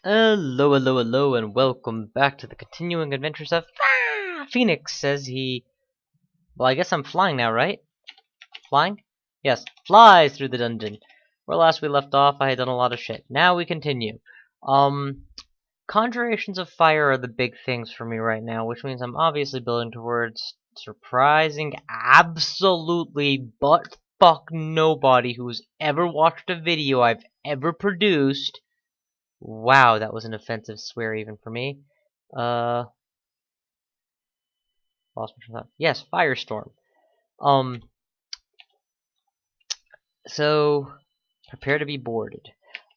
Hello, hello, hello, and welcome back to the continuing adventures of Phoenix, says he... Well, I guess I'm flying now, right? Flying? Yes, flies through the dungeon. Where last we left off, I had done a lot of shit. Now we continue. Conjurations of fire are the big things for me right now, which means I'm obviously building towards surprising absolutely butt-fuck nobody who's ever watched a video I've ever produced. Wow, that was an offensive swear even for me. Lost my train of thought. Yes, Firestorm. So prepare to be boarded.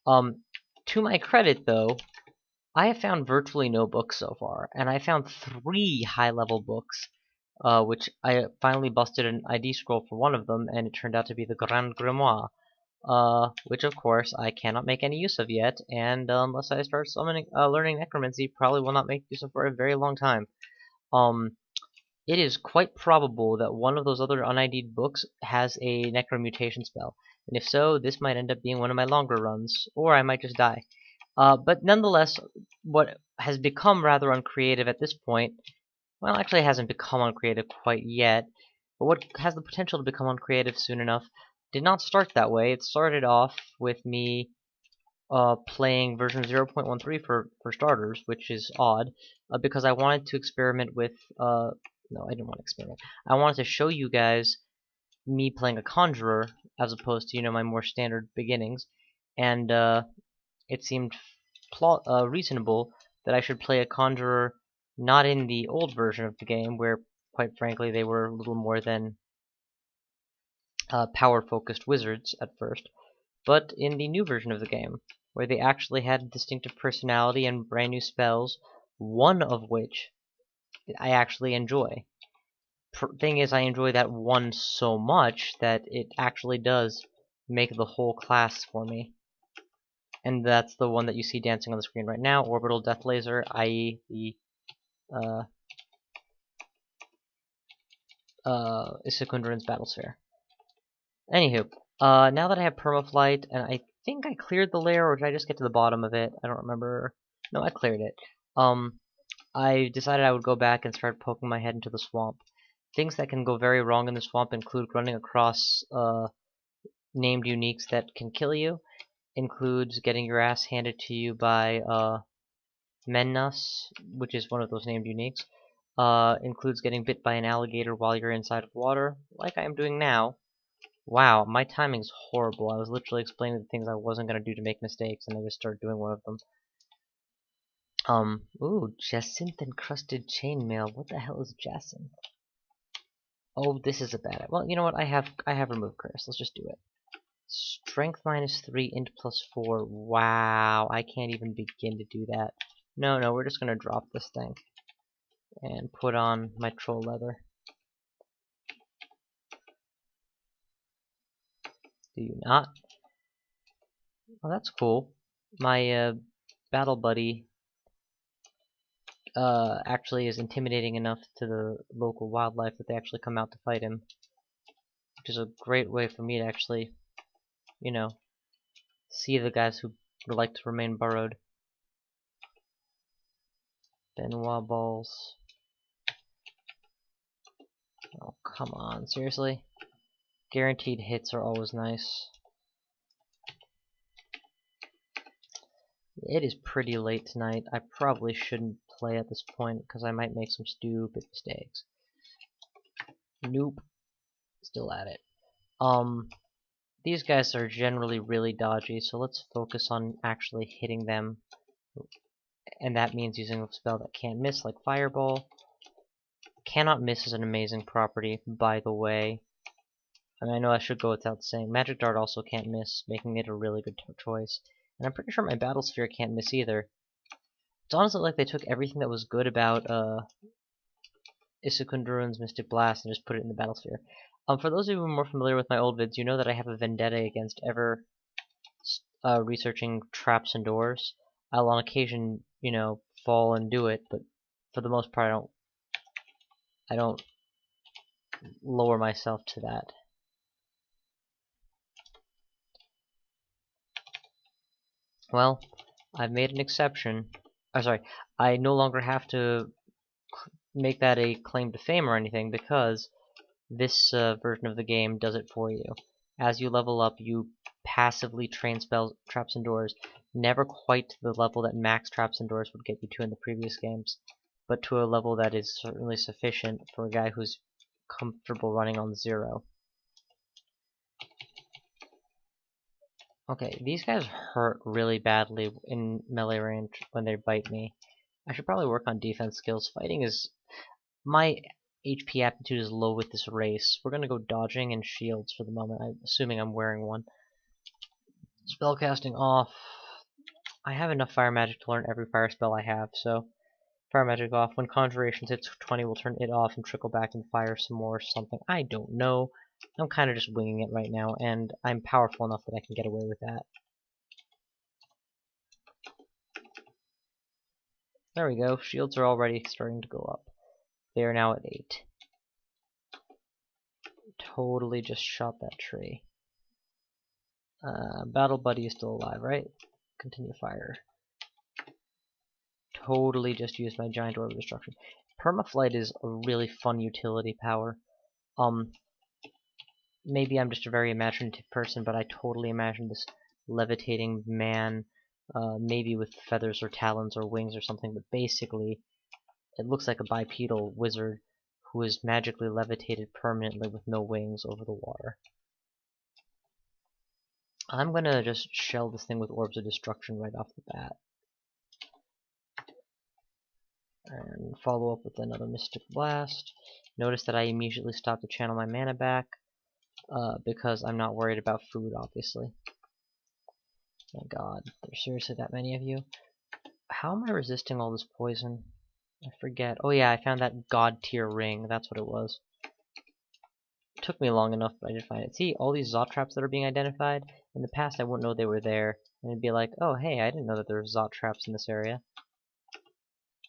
To my credit though, I have found virtually no books so far, and I found 3 high-level books, which I finally busted an ID scroll for one of them, and it turned out to be the Grand Grimoire. Which of course I cannot make any use of yet, and unless I start learning necromancy, probably will not make use of for a very long time. It is quite probable that one of those other un-ID'd books has a necromutation spell, and if so, this might end up being one of my longer runs, or I might just die. But nonetheless, what has become rather uncreative at this point, well, actually it hasn't become uncreative quite yet, but what has the potential to become uncreative soon enough did not start that way. It started off with me playing version 0.13 for starters, which is odd, because I wanted to experiment with, no, I didn't want to experiment. I wanted to show you guys me playing a conjurer, as opposed to, my more standard beginnings, and it seemed reasonable that I should play a conjurer not in the old version of the game, where, quite frankly, they were little more than power-focused wizards at first, but in the new version of the game, where they actually had a distinctive personality and brand new spells, one of which I actually enjoy. Thing is, I enjoy that one so much that it actually does make the whole class for me. And that's the one that you see dancing on the screen right now, Orbital Death Laser, i.e. the Issekundrun's Battlesphere. Anywho, now that I have permaflight, and I think I cleared the layer, or did I just get to the bottom of it? I don't remember. No, I cleared it. I decided I would go back and start poking my head into the swamp. Things that can go very wrong in the swamp include running across named uniques that can kill you, includes getting your ass handed to you by Mennas, which is one of those named uniques, includes getting bit by an alligator while you're inside of water, like I am doing now. Wow, my timing's horrible. I was literally explaining the things I wasn't going to do to make mistakes, and I just started doing one of them. Ooh, jacinth-encrusted chainmail. What the hell is jacinth? Oh, this is a bad... Well, you know what? I have remove curse. Let's just do it. Strength -3, int +4. Wow, I can't even begin to do that. No, we're just going to drop this thing. And put on my troll leather. Do you not? Oh, that's cool. My battle buddy actually is intimidating enough to the local wildlife that they actually come out to fight him. Which is a great way for me to actually, see the guys who would like to remain burrowed. Benoit balls. Oh, come on, seriously? Guaranteed hits are always nice. It is pretty late tonight. I probably shouldn't play at this point because I might make some stupid mistakes. Nope. Still at it. These guys are generally really dodgy, so let's focus on actually hitting them. And that means using a spell that can't miss, like Fireball. Cannot miss is an amazing property, by the way. And I know I should go without saying. Magic Dart also can't miss, making it a really good choice. And I'm pretty sure my Battlesphere can't miss either. It's honestly like they took everything that was good about Issekundrun's Mystic Blast and just put it in the Battlesphere. For those of you who are more familiar with my old vids, you know that I have a vendetta against ever researching traps and doors. I'll on occasion, fall and do it, but for the most part I don't lower myself to that. Well, I've made an exception. Oh, sorry, I no longer have to make that a claim to fame or anything because this version of the game does it for you. As you level up, you passively train spells, traps, and doors. Never quite to the level that max traps and doors would get you to in the previous games, but to a level that is certainly sufficient for a guy who's comfortable running on 0. Okay, these guys hurt really badly in melee range when they bite me. I should probably work on defense skills. Fighting is... my HP aptitude is low with this race. We're gonna go dodging and shields for the moment, assuming I'm wearing one. Spellcasting off. I have enough fire magic to learn every fire spell I have, so fire magic off. When conjurations hits 20, we'll turn it off and trickle back and fire some more or something. I don't know. I'm kind of just winging it right now, and I'm powerful enough that I can get away with that. There we go. Shields are already starting to go up. They are now at 8. Totally just shot that tree. Battle Buddy is still alive, right? Continue fire. Totally just used my giant orb of destruction. Permaflight is a really fun utility power. Maybe I'm just a very imaginative person, but I totally imagine this levitating man, maybe with feathers or talons or wings or something, but basically it looks like a bipedal wizard who is magically levitated permanently with no wings over the water. I'm gonna just shell this thing with orbs of destruction right off the bat. And follow up with another Mystic Blast. Notice that I immediately stopped to channel my mana back, because I'm not worried about food, obviously. My god, there's seriously that many of you? How am I resisting all this poison? I forget. Oh yeah, I found that god tier ring, that's what it was. It took me long enough, but I did find it. See, all these Zot traps that are being identified? In the past I wouldn't know they were there, and it'd be like, oh hey, I didn't know that there were Zot traps in this area.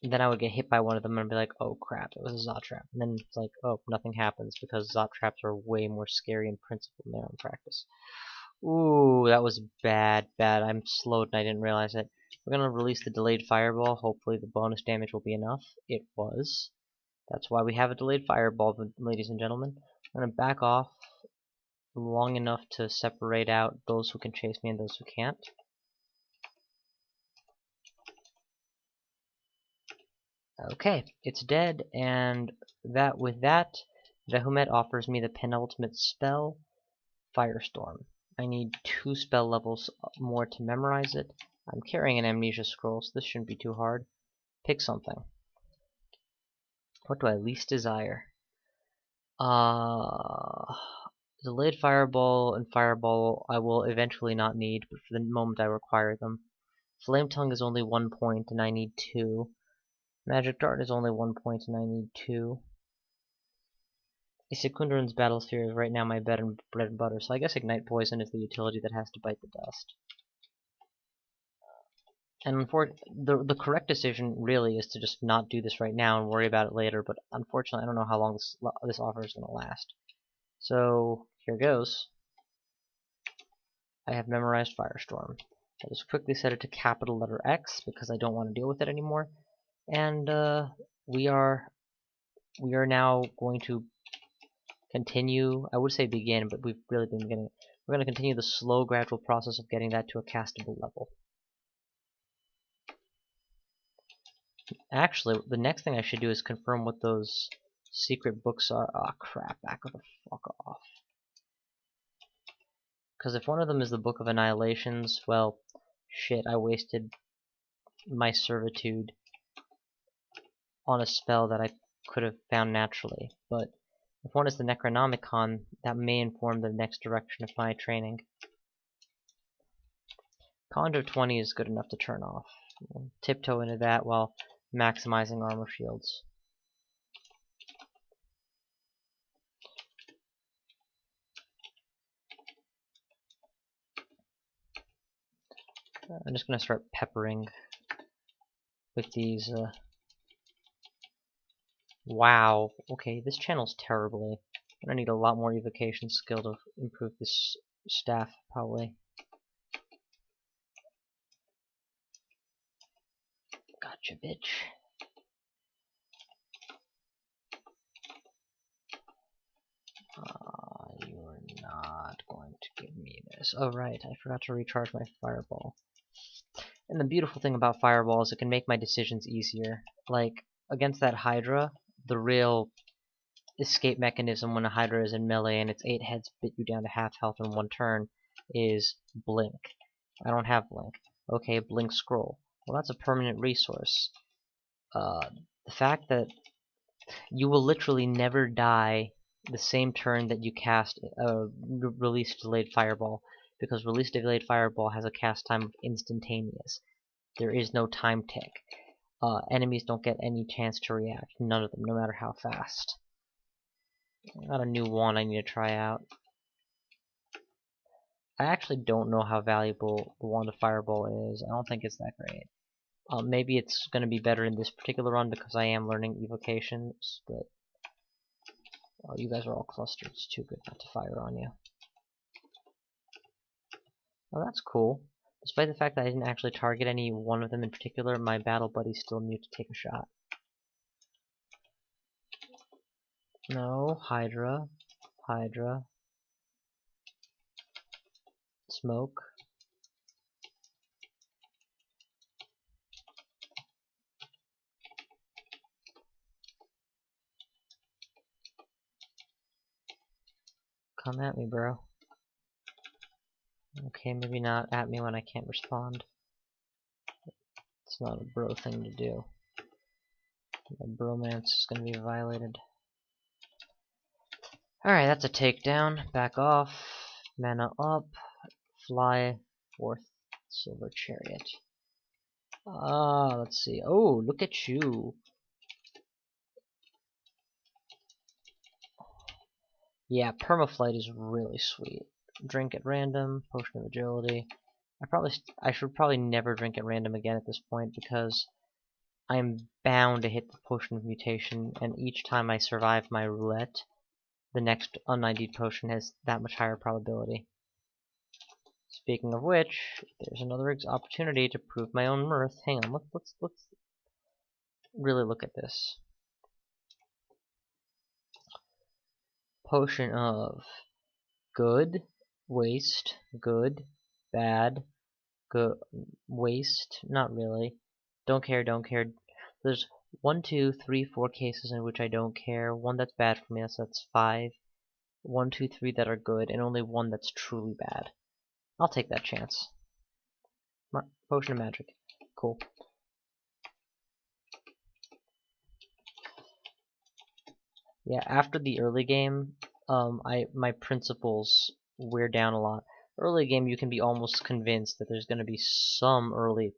And then I would get hit by one of them and be like, oh crap, it was a Zot trap. And then it's like, oh, nothing happens because Zot traps are way more scary in principle than they are in practice. Ooh, that was bad. I'm slowed and I didn't realize it. We're gonna release the delayed fireball. Hopefully the bonus damage will be enough. It was. That's why we have a delayed fireball, ladies and gentlemen. I'm gonna back off long enough to separate out those who can chase me and those who can't. Okay, it's dead, and with that, Vehumet offers me the penultimate spell, Firestorm. I need 2 spell levels more to memorize it. I'm carrying an amnesia scroll, so this shouldn't be too hard. Pick something. What do I least desire? Delayed fireball and fireball I will eventually not need, but for the moment I require them. Flame tongue is only 1 point, and I need 2. Magic Dart is only 1 point and I need 2. Secundarin's Battle Sphere is right now my bread and butter, so I guess Ignite Poison is the utility that has to bite the dust. And the correct decision really is to just not do this right now and worry about it later, but unfortunately I don't know how long this offer is going to last. So here goes. I have memorized Firestorm. I'll just quickly set it to capital letter X because I don't want to deal with it anymore. And we are now going to continue. I would say begin, but we've really been beginning. We're going to continue the slow, gradual process of getting that to a castable level. Actually, the next thing I should do is confirm what those secret books are. Ah, crap! Back the fuck off. Because if one of them is the Book of Annihilations, well, shit! I wasted my servitude on a spell that I could have found naturally. But if one is the Necronomicon, that may inform the next direction of my training. Conjure 20 is good enough to turn off. We'll tiptoe into that while maximizing armor shields. I'm just going to start peppering with these. Wow. Okay, this channel's terribly. I'm going to need a lot more evocation skill to improve this staff, probably. Gotcha, bitch. You're not going to give me this. Oh right, I forgot to recharge my fireball. And the beautiful thing about fireball is it can make my decisions easier. Like, against that Hydra, the real escape mechanism when a Hydra is in melee and its 8 heads bit you down to half health in one turn is Blink. I don't have Blink. Okay, Blink Scroll. Well, that's a permanent resource. The fact that you will literally never die the same turn that you cast Release Delayed Fireball, because Release Delayed Fireball has a cast time of instantaneous. There is no time tick. Enemies don't get any chance to react. None of them, no matter how fast. I got a new wand I need to try out. I actually don't know how valuable the Wand of Fireball is. I don't think it's that great. Maybe it's going to be better in this particular run because I am learning evocations, but oh, you guys are all clustered. It's too good not to fire on you. Oh, that's cool. Despite the fact that I didn't actually target any one of them in particular, my battle buddy still knew to take a shot. No, Hydra. Hydra. Smoke. Come at me, bro. Okay, maybe not at me when I can't respond. It's not a bro thing to do. My bromance is gonna be violated. Alright, that's a takedown. Back off. Mana up. Fly. 4th Silver Chariot. Let's see. Oh, look at you. Yeah, permaflight is really sweet. Drink at random. Potion of agility. I should probably never drink at random again at this point because I'm bound to hit the potion of mutation, and each time I survive my roulette, the next un-ID'd potion has that much higher probability. Speaking of which, there's another opportunity to prove my own worth. Hang on, let's really look at this. Potion of good, waste, good, bad, good, waste, not really. Don't care, don't care. There's 1, 2, 3, 4 cases in which I don't care. One that's bad for me, that's 5. 1, 2, 3 that are good, and only one that's truly bad. I'll take that chance. Potion of magic. Cool. Yeah, after the early game, my principles wear down a lot. Early game, you can be almost convinced that there's going to be some early...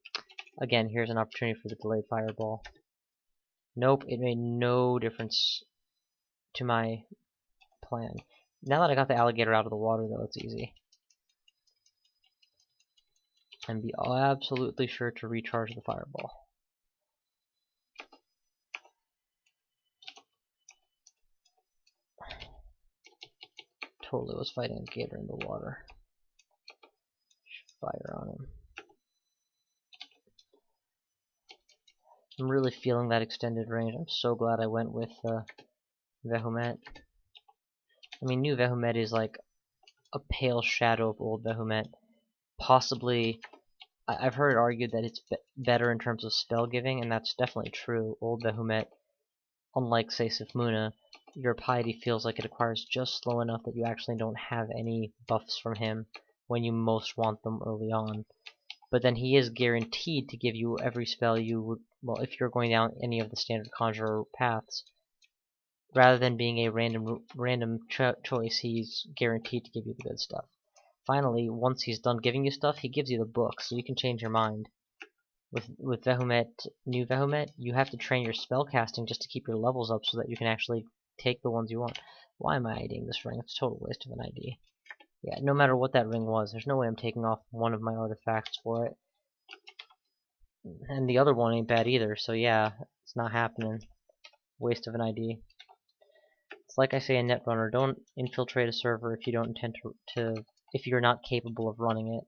Again, here's an opportunity for the delayed fireball. Nope, it made no difference to my plan. Now that I got the alligator out of the water, though, it's easy. And be absolutely sure to recharge the fireball. Totally was fighting a gator in the water. Fire on him. I'm really feeling that extended range. I'm so glad I went with Vehoumet. I mean, new Vehoumet is like a pale shadow of old Vehoumet. Possibly, I've heard it argued that it's better in terms of spell giving, and that's definitely true. Old Vehoumet, unlike say Sifmuna, your piety feels like it acquires just slow enough that you actually don't have any buffs from him when you most want them early on. But then he is guaranteed to give you every spell you would, well, if you're going down any of the standard conjurer paths. Rather than being a random choice, he's guaranteed to give you the good stuff. Finally, once he's done giving you stuff, he gives you the book, so you can change your mind. With Vehoumet, new Vehoumet, you have to train your spell casting just to keep your levels up so that you can actually take the ones you want. Why am I IDing this ring? It's a total waste of an ID. Yeah, no matter what that ring was, there's no way I'm taking off one of my artifacts for it. And the other one ain't bad either, so yeah, it's not happening. Waste of an ID. It's like I say in Netrunner, don't infiltrate a server if you don't intend if you're not capable of running it.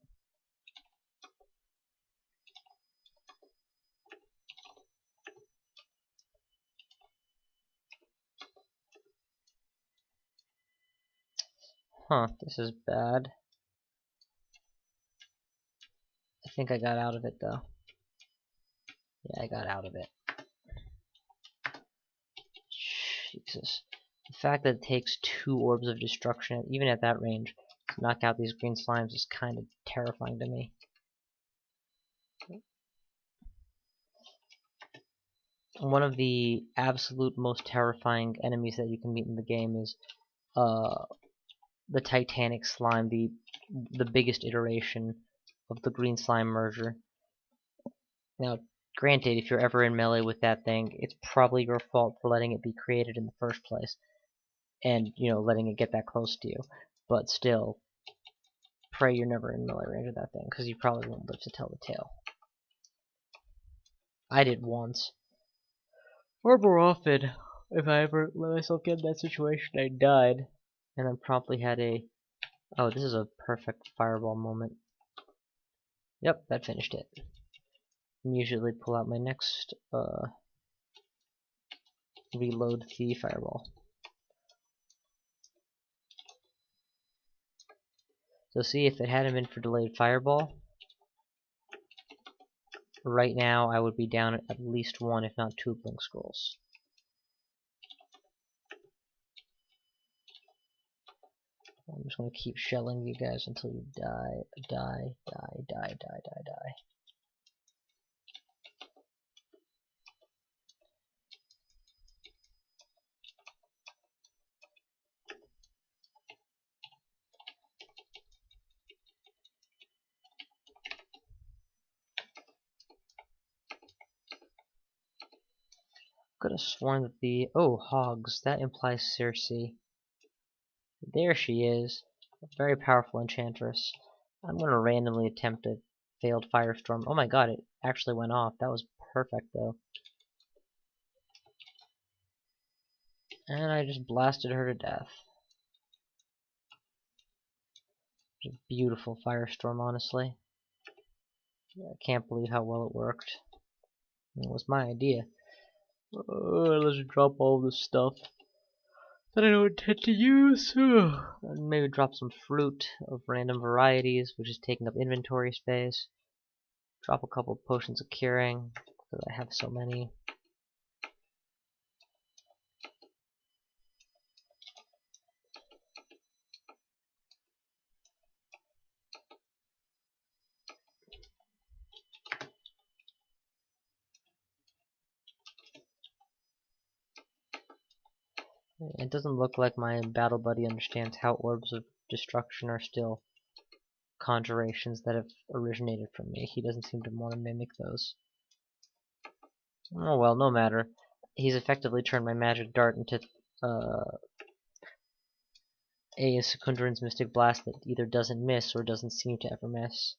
Huh, this is bad. I think I got out of it, though. Yeah, I got out of it. Jesus. The fact that it takes 2 orbs of destruction, even at that range, to knock out these green slimes is kind of terrifying to me. One of the absolute most terrifying enemies that you can meet in the game is the Titanic slime, the biggest iteration of the green slime merger. Now, granted, if you're ever in melee with that thing, it's probably your fault for letting it be created in the first place, and, you know, letting it get that close to you. But still, pray you're never in melee range of that thing, because you probably won't live to tell the tale. I did once. Or more often, if I ever let myself get in that situation, I died. And then promptly had a... Oh, this is a perfect fireball moment. Yep, that finished it. Immediately pull out my next, reload the fireball. So see, if it hadn't been for delayed fireball, right now I would be down at least 1, if not 2 blink scrolls. I'm just going to keep shelling you guys until you die, die, die, die, die, die, die. Could have sworn that the... Oh, hogs. That implies Circe. There she is. A very powerful enchantress. I'm going to randomly attempt a failed firestorm. Oh my god, it actually went off. That was perfect, though. And I just blasted her to death. It was a beautiful firestorm, honestly. I can't believe how well it worked. It was my idea. Let's drop all this stuff that I don't intend to use. And maybe drop some fruit of random varieties, which is taking up inventory space. Drop a couple potions of curing, because I have so many. It doesn't look like my battle buddy understands how orbs of destruction are still conjurations that have originated from me. He doesn't seem to want to mimic those. Oh well, no matter. He's effectively turned my magic dart into a Secundarin's Mystic Blast that either doesn't miss or doesn't seem to ever miss.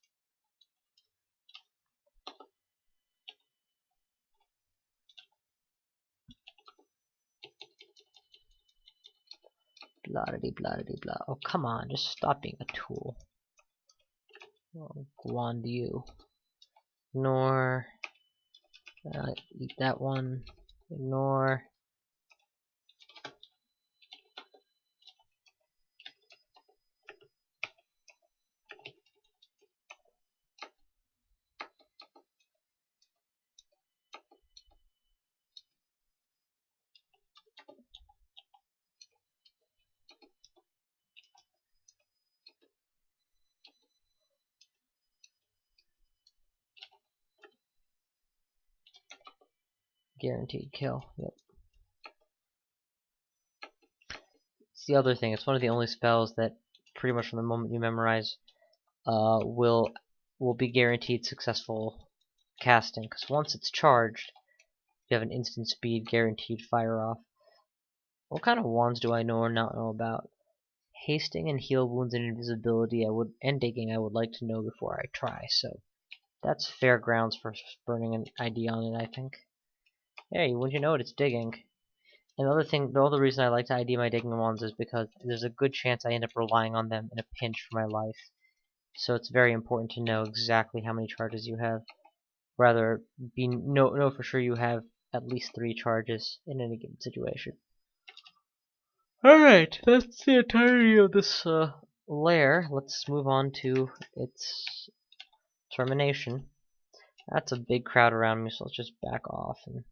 Blah-de-blah-de-blah. Oh, come on, just stop being a tool. Oh, Guan you. Ignore. Eat that one. Ignore. Guaranteed kill. Yep. It's the other thing. It's one of the only spells that pretty much from the moment you memorize will be guaranteed successful casting. Because once it's charged, you have an instant speed guaranteed fire off. What kind of wands do I know or not know about? Hasting and heal wounds and invisibility and digging I would like to know before I try. So that's fair grounds for burning an ID on it, I think. Hey, wouldn't you know it, it's digging. Another thing, the other reason I like to ID my digging wands is because there's a good chance I end up relying on them in a pinch for my life. So it's very important to know exactly how many charges you have. Rather, know for sure you have at least 3 charges in any given situation. Alright, that's the entirety of this lair, let's move on to its termination. That's a big crowd around me, so let's just back off and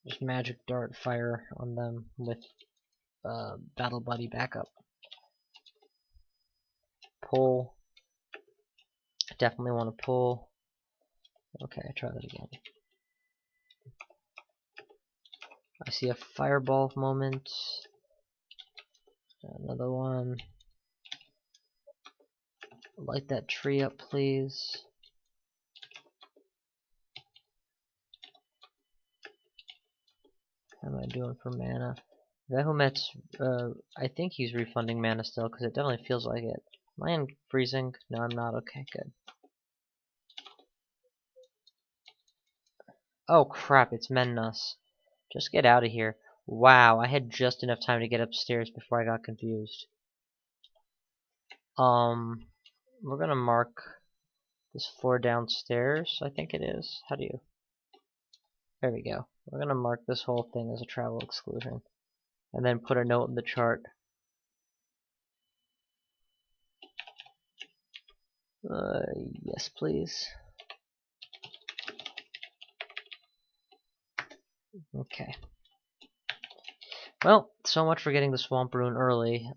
just magic dart fire on them with battle buddy backup. Pull. Definitely want to pull. Okay, try that again. I see a fireball moment. Another one. Light that tree up, please. How am I doing for mana? Vehumet's, I think he's refunding mana still, because it definitely feels like it. Am I in freezing? No, I'm not. Okay, good. Oh crap, it's Mennas. Just get out of here. Wow, I had just enough time to get upstairs before I got confused. We're gonna mark this floor downstairs, I think it is. How do you? There we go. We're gonna mark this whole thing as a travel exclusion. And then put a note in the chart. Yes, please. Okay. Well, so much for getting the Swamp Rune early.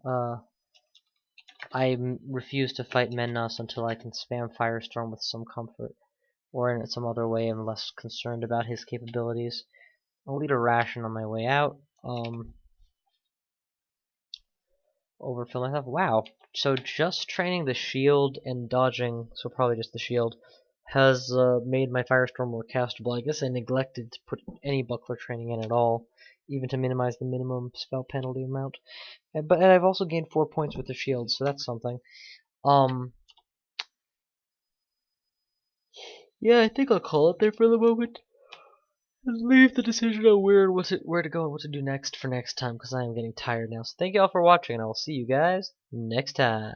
I refuse to fight Mennas until I can spam Firestorm with some comfort, or in some other way I'm less concerned about his capabilities. I'll eat a ration on my way out. Overfill myself. Wow. So just training the shield and dodging, so probably just the shield, has made my Firestorm more castable. I guess I neglected to put any buckler training in at all, even to minimize the minimum spell penalty amount. But I've also gained 4 points with the shield, so that's something. Yeah, I think I'll call it there for the moment. And leave the decision on where to go and what to do next for next time, because I am getting tired now. So thank you all for watching, and I will see you guys next time.